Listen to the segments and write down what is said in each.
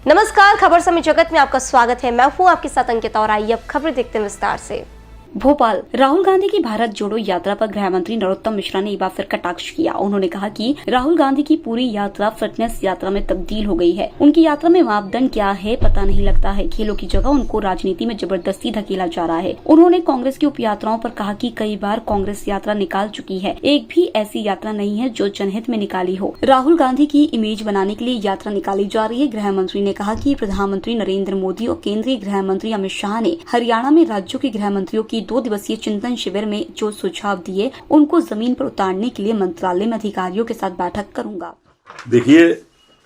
नमस्कार, खबर समय जगत में आपका स्वागत है। मैं हूं आपके साथ अंकिता और आइए अब खबर देखते हैं विस्तार से। भोपाल, राहुल गांधी की भारत जोड़ो यात्रा पर गृह मंत्री नरोत्तम मिश्रा ने एक बार फिर कटाक्ष किया। उन्होंने कहा कि राहुल गांधी की पूरी यात्रा फिटनेस यात्रा में तब्दील हो गई है। उनकी यात्रा में मापदंड क्या है पता नहीं लगता है। खेलों की जगह उनको राजनीति में जबरदस्ती धकेला जा रहा है। उन्होंने कांग्रेस की उप यात्राओं पर कहा कि कई बार कांग्रेस यात्रा निकाल चुकी है, एक भी ऐसी यात्रा नहीं है जो जनहित में निकाली हो। राहुल गांधी की इमेज बनाने के लिए यात्रा निकाली जा रही है। गृह मंत्री ने कहा कि प्रधानमंत्री नरेंद्र मोदी और केंद्रीय गृह मंत्री अमित शाह ने हरियाणा में राज्यों के गृह मंत्रियों की 2 दिवसीय चिंतन शिविर में जो सुझाव दिए उनको जमीन पर उतारने के लिए मंत्रालय में अधिकारियों के साथ बैठक करूंगा। देखिए,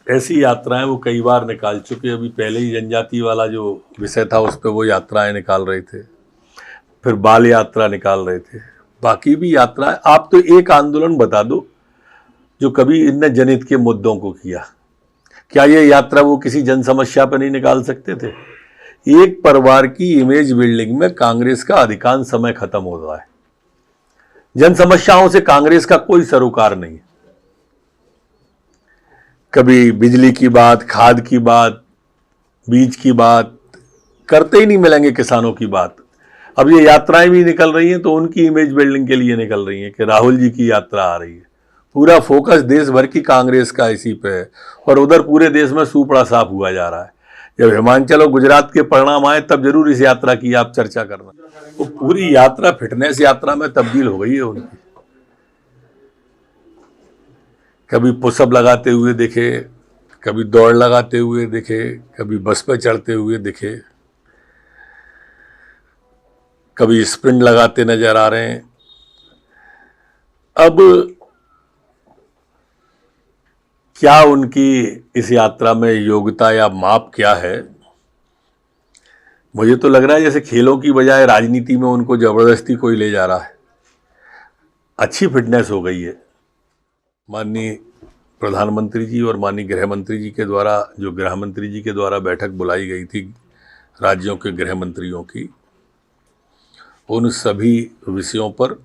ऐसी यात्राएं वो कई बार निकाल चुके। अभी पहले ही जनजाति वाला जो विषय था उस पर वो यात्राएं निकाल रहे थे, फिर बाल यात्रा निकाल रहे थे, बाकी भी यात्राएं। आप तो एक आंदोलन बता दो जो कभी इनने जनहित के मुद्दों को किया। क्या ये यात्रा वो किसी जन समस्या पर नहीं निकाल सकते थे? एक परिवार की इमेज बिल्डिंग में कांग्रेस का अधिकांश समय खत्म हो रहा है। जन समस्याओं से कांग्रेस का कोई सरोकार नहीं है। कभी बिजली की बात, खाद की बात, बीज की बात करते ही नहीं मिलेंगे, किसानों की बात। अब ये यात्राएं भी निकल रही हैं तो उनकी इमेज बिल्डिंग के लिए निकल रही हैं कि राहुल जी की यात्रा आ रही है। पूरा फोकस देश भर की कांग्रेस का इसी पे है और उधर पूरे देश में सूपड़ा साफ हुआ जा रहा है। जब हिमाचल और गुजरात के परिणाम आए तब जरूर इस यात्रा की आप चर्चा करना। वो पूरी यात्रा फिटनेस यात्रा में तब्दील हो गई है उनकी। कभी पुशअप लगाते हुए दिखे, कभी दौड़ लगाते हुए दिखे, कभी बस पर चढ़ते हुए दिखे, कभी स्प्रिंट लगाते नजर आ रहे हैं। अब क्या उनकी इस यात्रा में योग्यता या माप क्या है? मुझे तो लग रहा है जैसे खेलों की बजाय राजनीति में उनको जबरदस्ती कोई ले जा रहा है। अच्छी फिटनेस हो गई है। माननीय प्रधानमंत्री जी और माननीय गृह मंत्री जी के द्वारा, जो गृह मंत्री जी के द्वारा बैठक बुलाई गई थी राज्यों के गृह मंत्रियों की, उन सभी विषयों पर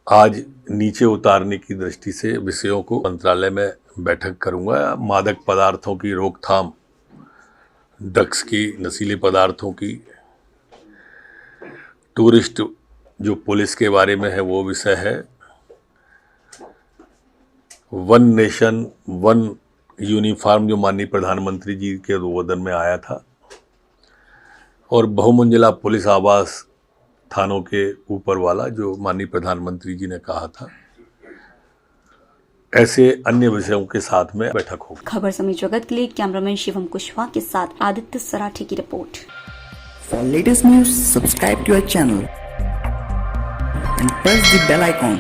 आज नीचे उतारने की दृष्टि से विषयों को मंत्रालय में बैठक करूंगा। मादक पदार्थों की रोकथाम, ड्रग्स की, नशीले पदार्थों की, टूरिस्ट जो पुलिस के बारे में है वो विषय है, वन नेशन वन यूनिफॉर्म जो माननीय प्रधानमंत्री जी के उद्बोधन में आया था, और बहुमंजिला पुलिस आवास थानों के ऊपर वाला जो माननीय प्रधानमंत्री जी ने कहा था। ऐसे अन्य विषयों के साथ में बैठक होगी। खबर समय जगत के लिए कैमरामैन शिवम कुशवाहा के साथ आदित्य सराठे की report. For latest news, subscribe to our channel and press the bell icon.